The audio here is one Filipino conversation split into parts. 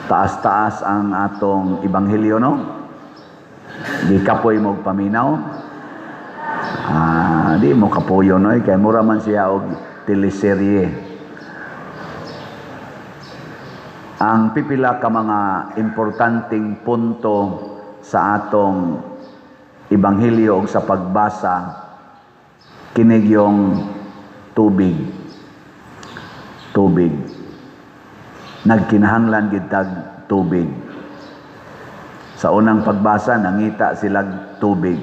taas-taas ang atong ebanghelyo, no? Di kapoy mo paminaw. Di mo kapuyo, no? Kaya mura man siya og teleserye. Ang pipila ka mga importanteng punto sa atong ebanghelyo o sa pagbasa, kinig yung tubig. Tubig. Nagkinahanglan gitag tubig. Sa unang pagbasa, nangita silang tubig.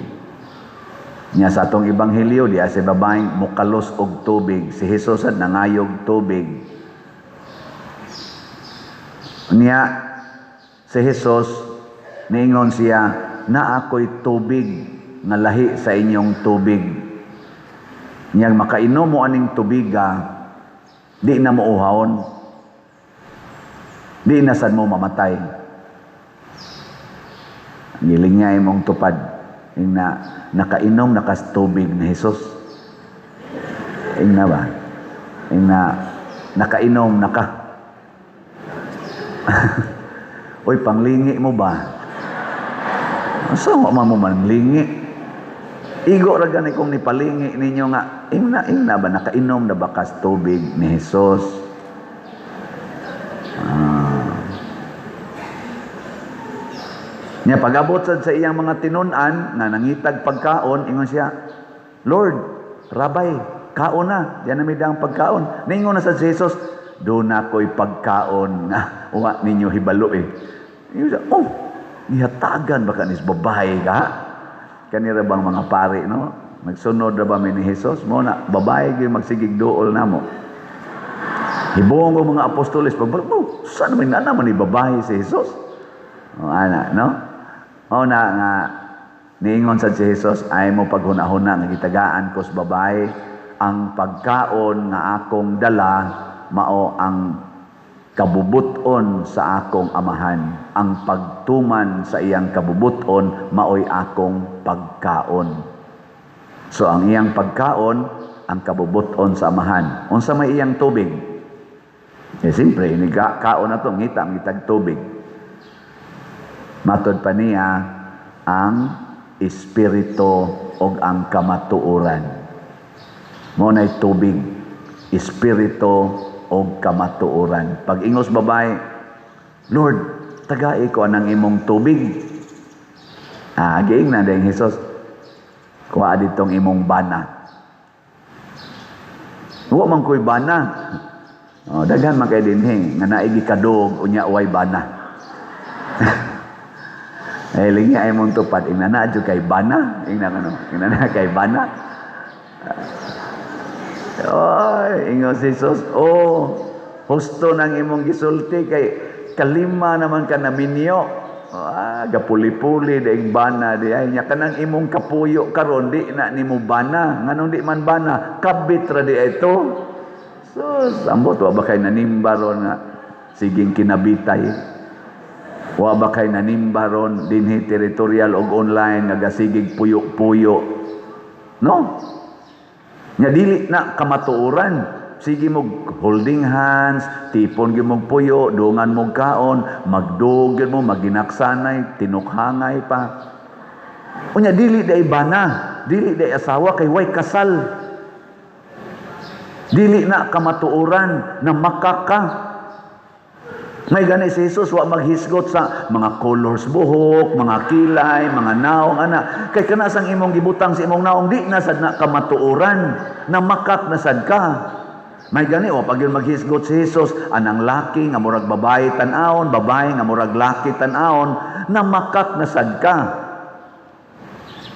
Nya sa atong ebanghelyo, diya si babaeng mukalos og tubig. Si Jesus at nangayog tubig. Nya si Jesus, niingon siya, na ako'y tubig nga lahi sa inyong tubig. Nya makainom mo aning tubiga, di na mo uhawon. Di na sad mo mamatay. Giling niya imong tupad. Ing na nakainom nakas tubig ni Jesus. Ing na ba? Ing na nakainom naka. Oy, panglingi mo ba? Asa mo manlingi? Igo ra gani kung nipalingi ninyo nga ing na ba nakainom na bakas tubig ni Jesus? Nya pag-abot sa iyang mga tinun-an nga nangitag pagkaon, ingon siya, Lord, Rabay, kaon na. Diyan na may daang pagkaon. Ningon na sa Jesus, doon ako'y pagkaon nga uwa ninyo hibalo eh. Ingon siya, oh, nihatagan baka nis babae ka? Kanira bang mga pari, no? Nagsunod na ba ni Jesus? Mo na, babae yung magsigig dool na mo. Hibuong ko mga apostoles, pagbalik, saan naman na naman ni babae si Jesus? O, ana, no? O na nga, niingon sa si Jesus, ay mo paghuna-huna, nagitagaan ko sa babae, ang pagkaon nga akong dala, mao ang kabubuton sa akong amahan. Ang pagtuman sa iyang kabubuton, mao'y akong pagkaon. So, ang iyang pagkaon, ang kabubuton sa amahan. Unsa may iyang tubig? Siyempre, kaon na ito, ngitag tubig. Matod pa niya ang espiritu o ang kamatuoran. Muna'y tubig, espiritu o kamatuoran. Pag ingos babae, Lord, tagai ko anang imong tubig. Giing na dahil Jesus, kuha ditong imong bana. Huwag man ko'y bana. Daghan man kay dinhing, nga naigi kadog, unya uway bana. Lingi ay mong tupad, ingna na kay bana, ingna na kay bana. Ingon si Jesus, husto nang imong gisulti kay kalima naman ka na minyo. Gapuli-puli daing bana di ay nya kanang imong kapuyo karon di na nimo bana, nganong di man bana, kabit ra di ito. So, ambot wa ba kay nanimba ron nga siging kinabitay. Wa ba kay nanimba ron dinhi territorial og online nga gasigig puyo-puyo. No? Nya dili na kamatuoran. Sige mo holding hands, tipon gyud mo puyo, dungan mo kaon, magdog gyud mo, maginaksanay, tinukhangay pa. Unya dili day bana, dili day asawa kay way kasal. Dili na kamatuoran na makaka. May gani si Jesus, wa maghisgot sa mga colors buhok, mga kilay, mga naong, ana. Kay kanasang imong gibutang sa imong naong, di na sad na kamatuoran, na makak na sad ka. May gani, pag yun maghisgot si Jesus, anang laki nga murag babae tan-aon, babae nga murag laki tan-aon, na makak na sad ka.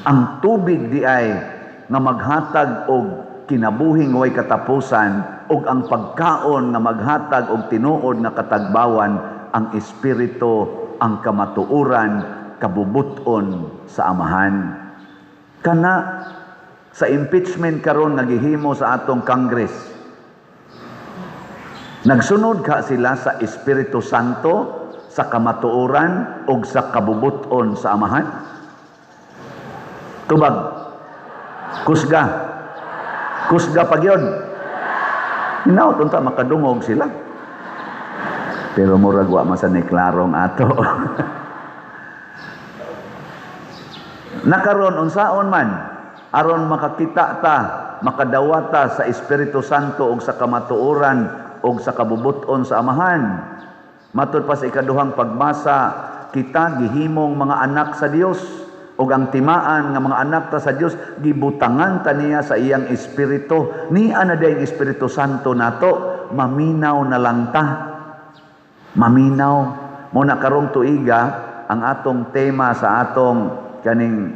Ang tubig di ay nga maghatag og kinabuhing way katapusan, ug ang pagkaon nga maghatag og tinuod nga katagbawan, ang espiritu, ang kamatuoran, kabubuton sa amahan. Kana sa impeachment karon nagihimo sa atong Congress, nagsunod ka sila sa Espiritu Santo, sa kamatuoran ug sa kabubuton sa amahan? Tubag, kusga pag yun. Hinaot unta makadungog sila. Pero murag wa man sa ni klarong ato. Nakaron unsaon man aron makakita ta, makadawata sa Espiritu Santo ug sa kamatuoran ug sa kabubuton sa Amahan. Matud pa sa ikaduhang pagbasa, kita gihimong mga anak sa Dios ug ang timaan nga mga anak ta sa Dios gibutangan ta niya sa iyang espiritu. Niya na dayang Espiritu Santo nato, maminaw na lang ta. Maminaw. Muna karong tuiga ang atong tema sa atong kaning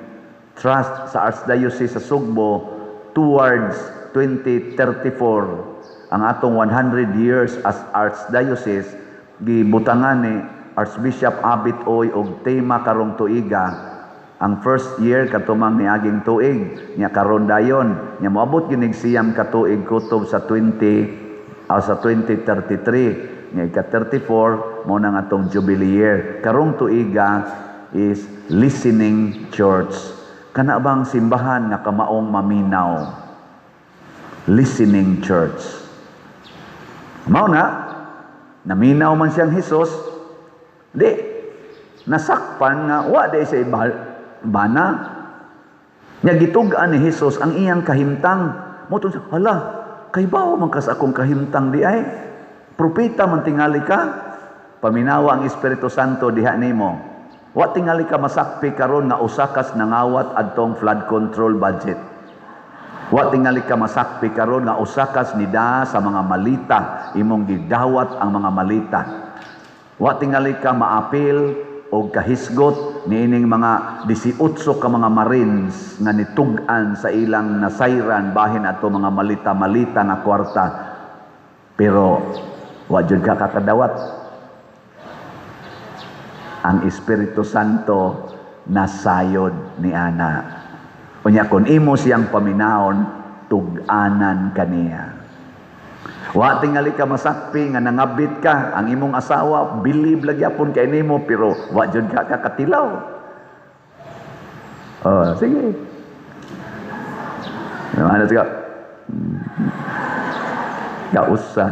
trust sa Archdiocese sa Sugbo towards 2034, ang atong 100 years as Archdiocese, gibutangan ni Archbishop Abit Oy og tema karong tuiga. Ang first year katumang niaging tuig nya karon dayon nya moabot ginig siyam ka tuig kutob sa 2033 nya ika-34 mo nang atong jubilee year. Karong tuiga is listening church. Kana bang simbahan nga kamaong maminaw? Listening church. Mao na naminaw man siyang Hesus, di nasakpan nga wa day sa bana. Nya gitug-an ni Hesus ang iyang kahimtang. Moton siya, hala, kay bao man kas akong kahimtang di ay? Propeta man tingali ka? Paminawa ang Espiritu Santo diha nimo. Wa tingali ka masakpi karon nga usakas nangawat adtong flood control budget. Wa tingali ka masakpi karon nga usakas nida sa mga malita, imong gidawat ang mga malita. Wa tingali ka maapil o kahisgot niining mga 18 ka mga Marines nga nitug-an sa ilang nasayran bahin ato mga malita-malita nga kwarta. Pero wa jud ka kakadawat. Ang Espiritu Santo nasayod ni ana. Unya kun imo siyang paminaon, tug-anan kaniya. Wa tingali ka masakpi nga nangabit ka, ang imong asawa bilib lagyapon kay nimo pero wa jud ka kakatilaw. Oh, sige. Ano ka? Kausa.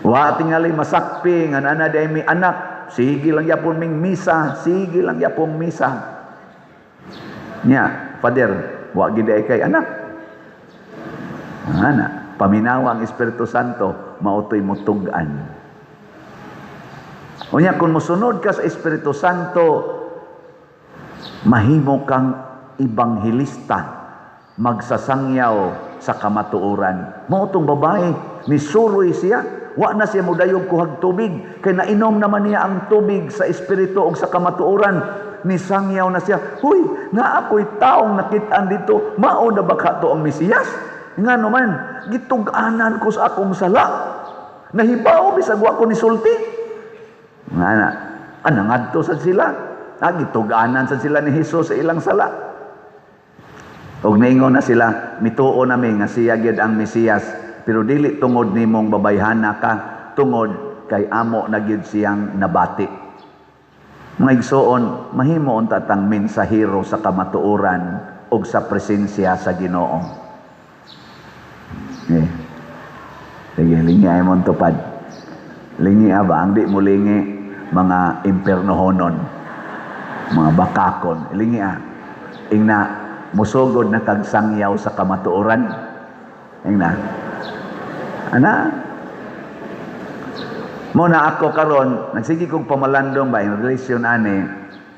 Wa tingali masakpi nga ana day mi anak, sige lang yapon ming misa, sige lang yapon misa. Nya, Father, wa gid ay kay anak. Ana, paminawa ang Espiritu Santo, mautoy mutug-an. Unya kun mosunod ka sa Espiritu Santo, mahimo kang ebanghelista, magsasangyaw sa kamatuoran. Mao tong babae, nisuroy siya. Wa na siya mudayog kuhag tubig, kay nainom naman niya ang tubig sa espiritu o sa kamatuoran. Nisangyaw na siya, huy, nga ako'y taong nakitaan dito, mao na baka to ang Mesiyas? Nga naman, gitug-anan ko sa akong sala. Nahibaw, bisag wa ko ni sulti. Nga na, anangadto sa sila. Gitug-anan sa sila ni Jesus sa ilang sala. Og naingon na sila, mituo namin nga siya gyud ang Mesiyas. Pero dili tungod nimong babayhana ka, tungod kay amo na gyud siyang nabati. Mga igsoon, mahimo unta tang mensahero sa kamatuoran ug sa presensya sa Ginoo. Sige, lingi ay mong tupad. Lingi ba? Ang di mo lingi, mga impernohonon, mga bakakon. Lingi Ingna, musugod na kagsangyaw sa kamatuoran. Ingna. Ana, muna ako karon, nagsige kong pamalandong ba in relation ani.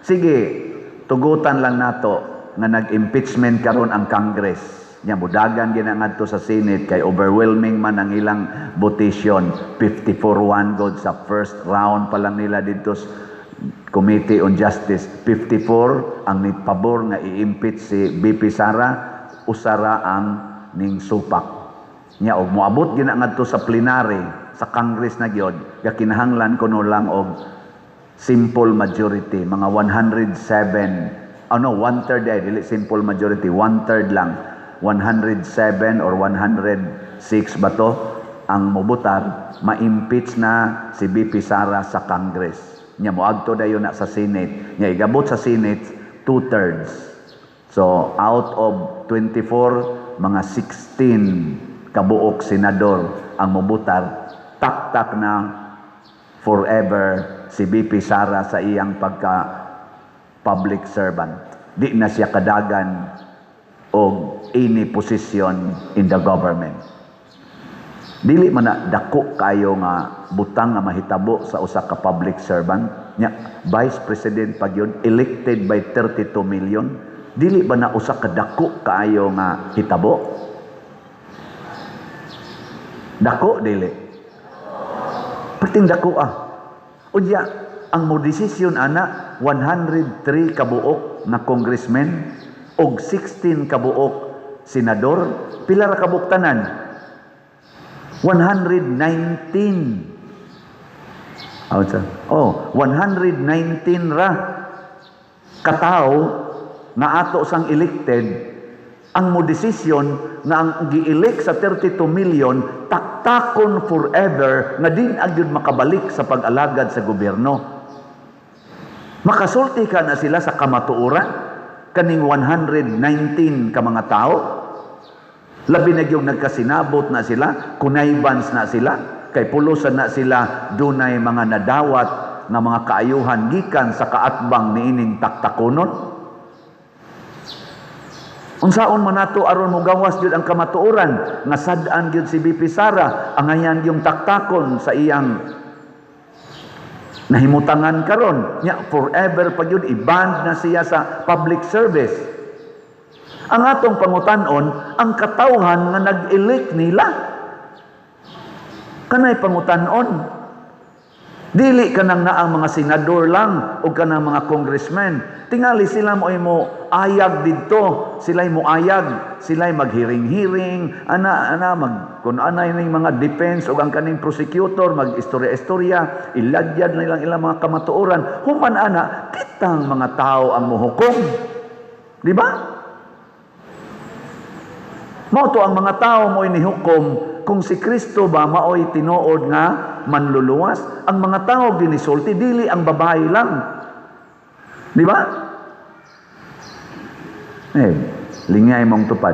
Sige, tugutan lang nato nga nag-impeachment karon ang Congress. Nya budagan ginangadto sa Senate kay overwhelming man ang ilang votation. 54-1 god sa first round pa lang nila dito sa Committee on Justice. 54 ang nipabor nga i-impeach si BP Sara, usara ang ning supak. Nya og moabot gina ngadto sa plenary sa Congress na gyud, kinahanglan kuno lang og simple majority, mga 107, one-third dili simple majority, one-third lang, 107 or 106 ba to ang mobutar, ma-impeach na si BP Sara sa Congress. Nya moadto dayon na sa Senate. Nya igabot sa Senate 2/3. So out of 24, mga 16 kabuok senador ang mobutar taktak na forever si BP Sara sa iyang pagka public servant. Di na siya kadagan o any position in the government. Dili man na dako kayo nga butang nga mahitabo sa usa ka public servant. Nya, Vice President pag yun, elected by 32 million. Dili ba na usa ka dako kayo nga hitabo? Dako, dili. Perting dako Unya, ang mo desisyon ana 103 kabuok na congressman og 16 kabuok senador, pila ra kabuktanan? 119. 119 ra katao na ato sang elected. Ang mo desisyon na ang gi-elect sa 32 million taktakon forever nga din agyud makabalik sa pag-alagad sa gobyerno. Makasulti ka na sila sa kamatuoran kaning 119 ka mga tao. Labi na yung nagkasinabot na sila, kunaybans na sila, kay pulusan na sila dunay mga nadawat nga mga kaayuhan gikan sa kaatbang niining taktakonon. Unsaon man nato aron mo gawas gyud ang kamatuoran nga sad-an gyud si BP Sara ang ayan yung taktakon sa iyang nahimutangan karon. Nya forever pa gyud i-ban na siya sa public service. Ang atong pangutan-on ang katawhan nga nag-elect nila. Kanay pangutan-on. Dili kanang naang mga senador lang o kanang mga congressman. Tingali sila mo ayag didto, sila'y mo ayag, sila'y maghiring-hiring, kung anay ng mga defense o ang kaning prosecutor, mag-istorya-istorya, ilagyad na ilang mga kamatuoran, human ana, kitang mga tao ang muhukom. Di ba? Mao to ang mga tao mo inihukom, kung si Kristo ba maoy tinuod nga manluluwas, ang mga tao ginisulti, dili ang babae lang. Di ba? Lingay mong tupad.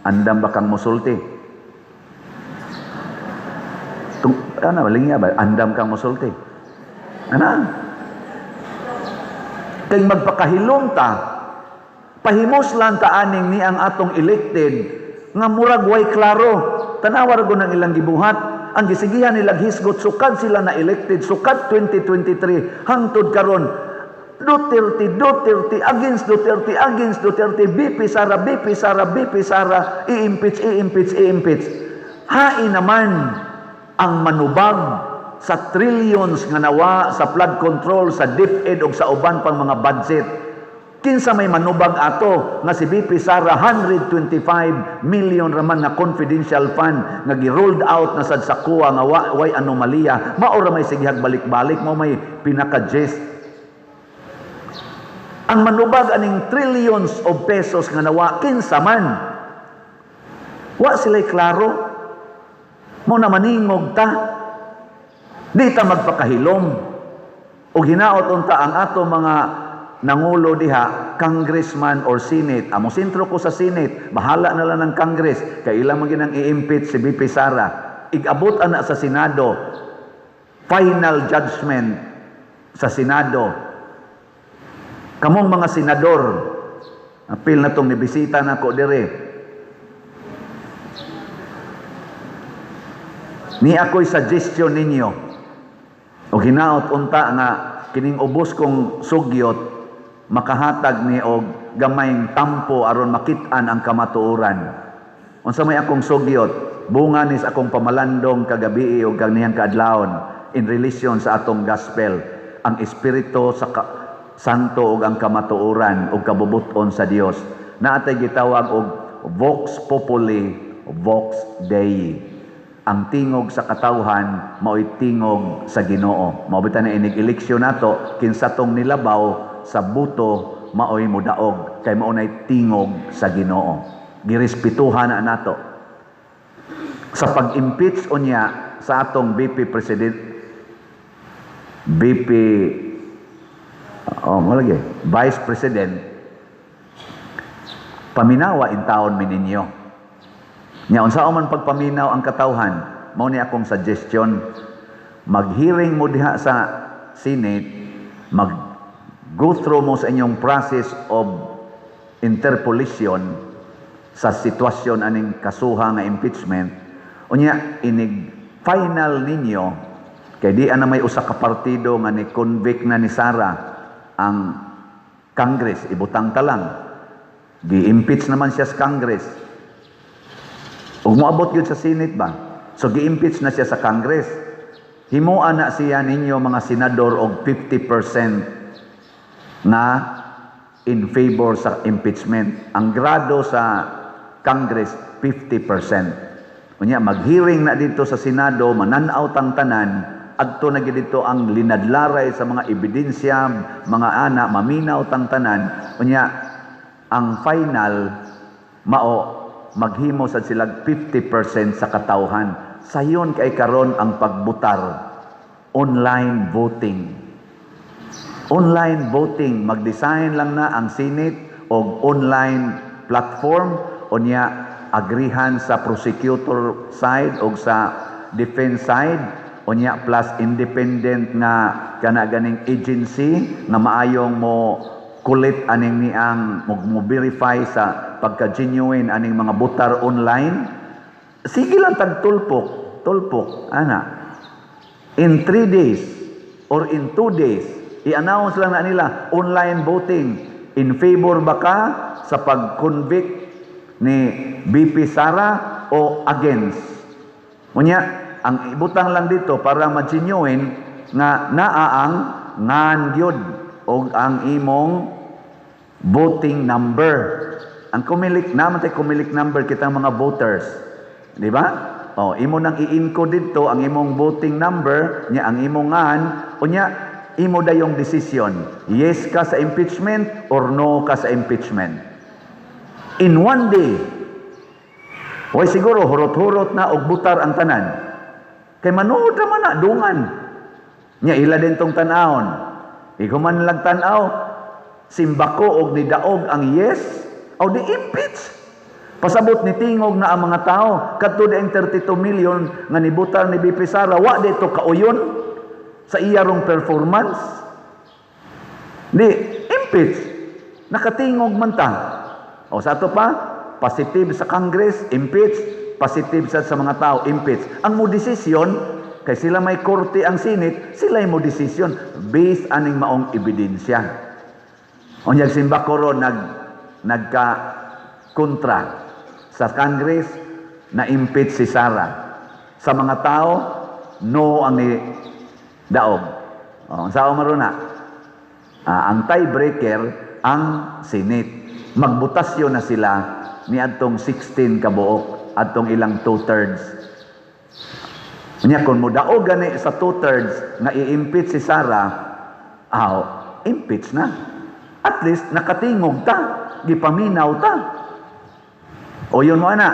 Andam ba kang musulti? Lingay ba? Andam kang musulti. Kaya magpakahilom ta, pahimos lang ta aning ni ang atong elected, nga murag way klaro, tanawar ko ng ilang gibuhat, ang gisigihan nilang hisgot, sukad sila na elected, sukad 2023, hangtod karon, Duterte, against Duterte, BP Sara, i-impeach. Hain naman ang manubag sa trillions nga nawa sa flood control, sa DepEd o sa uban pang mga budget. Kinsa may manubag ato nga si BP Sara 125 million raman na confidential fund nga gi-rolled out na sad sa kuwa nga way anomalya, mao ra may sigihag balik-balik, mao may pinaka-gist. Ang manubag aning trillions of pesos nga nawa kinsa man. Wa sila'y klaro. Mo na maningog ta. Di ta magpakahilom. O hinaot unta ang ato mga nangulo diha, congressman or senate. Amo sentro ko sa senate, bahala na lang ng congress. Kaya ilang maginang i-impeach si BP Sara. Igabot ana sa senado. Final judgment sa senado. Kamong mga senador, apil na itong nibisita na ko dire. Ni ako'y suggestion ninyo, o hinaot unta nga kining ubos kong sugyot, makahatag ni og gamayng tampo aron makit-an ang kamatuoran. Unsa may akong sugyot, bunga nis akong pamalandong kagabi o kaniyang kaadlawon in relation sa atong gospel, ang espiritu sa santo ug ang kamatuoran ug kabubuton sa Dios. Naatay gitawag og Vox Populi, Vox Dei. Ang tingog sa katawhan mao'y tingog sa Ginoo. Maobitan na inig eleksyon nato kinsa tong nilabaw sa buto mao'y mudaog kay mao nay tingog sa Ginoo. Girespetuhan na nato. Sa pag-impeach unya sa atong BP President, Vice President, paminawa in taon mi ninyo. Nya unsa man pagpaminaw ang katawhan, mao ni akong suggestion. Mag-hearing mo diha sa Senate, mag-go through mo sa inyong process of interpolation sa sitwasyon aning kasuha nga impeachment. Unya, inig final ninyo, kay di ana may usa ka partido nga ni convict na ni Sara ang Congress, ibutang talang. Gi-impeach naman siya sa Congress. Ug moabot yun sa Senate ba? So gi-impeach na siya sa Congress. Himuan na siya ninyo mga senador og 50% na in favor sa impeachment. Ang grado sa Congress 50%. Unya mag-hearing na dito sa Senado, mananaw tang tanan, adto na dito ang linadlaray sa mga ebidensya, mga ana, maminaw tang tanan. Unya ang final mao maghimo sad sila 50% sa katawhan. Sayon kay karon ang pagbutar, online voting. Online voting, mag-design lang na ang Senate og online platform unya agrihan sa prosecutor side og sa defense side unya plus independent nga kana ganing agency nga maayong mo kulit aning niang mo verify sa pagka-genuine aning mga butar online. Sige lang tulpok ana. In 3 days or in 2 days i-announce lang na nila online voting. In favor ba ka sa pag-convict ni BP Sara o against? Unya, ang ibutang lang dito para ma-genuine nga naaang ngan gyud o ang imong voting number. Ang kumilik naman tay kumilik number kitang mga voters. Di ba? O, imo nang i-encode dito ang imong voting number, nya ang imong ngan, unya imo dayong decision. Yes ka sa impeachment or no ka sa impeachment. In 1 day, way siguro hurot-hurot na og butar ang tanan. Kay manood naman na, dungan. Nya ila din tong tanawon. Iguman lang tanaw, simbako og nidaog ang yes, o di impeach. Pasabot ni tingog na ang mga tao, kadto ang 32 million nga nibutar ni BP Sara, wa dito kauyon sa iyarong performance. Di, impeach. Nakatingog man ta. O sa ato pa, positive sa Congress, impeach. Positive sa mga tao, impeach. Ang mo desisyon, kay sila may korte ang Senate, sila mo desisyon based aning maong ebidensya. O niyag simba ko ron, nagka-kontra sa Congress na impeach si Sara. Sa mga tao, no ang ni daog. O, sao maruna? Ang tiebreaker, ang Senate. Magbutasyon na sila ni adtong 16 kabuok, adtong ilang 2/3. Nya kung mudaog gani sa 2/3 nga i-impeach si Sara, impeach na. At least nakatingog ta, gipaminaw ta. O yun mo na,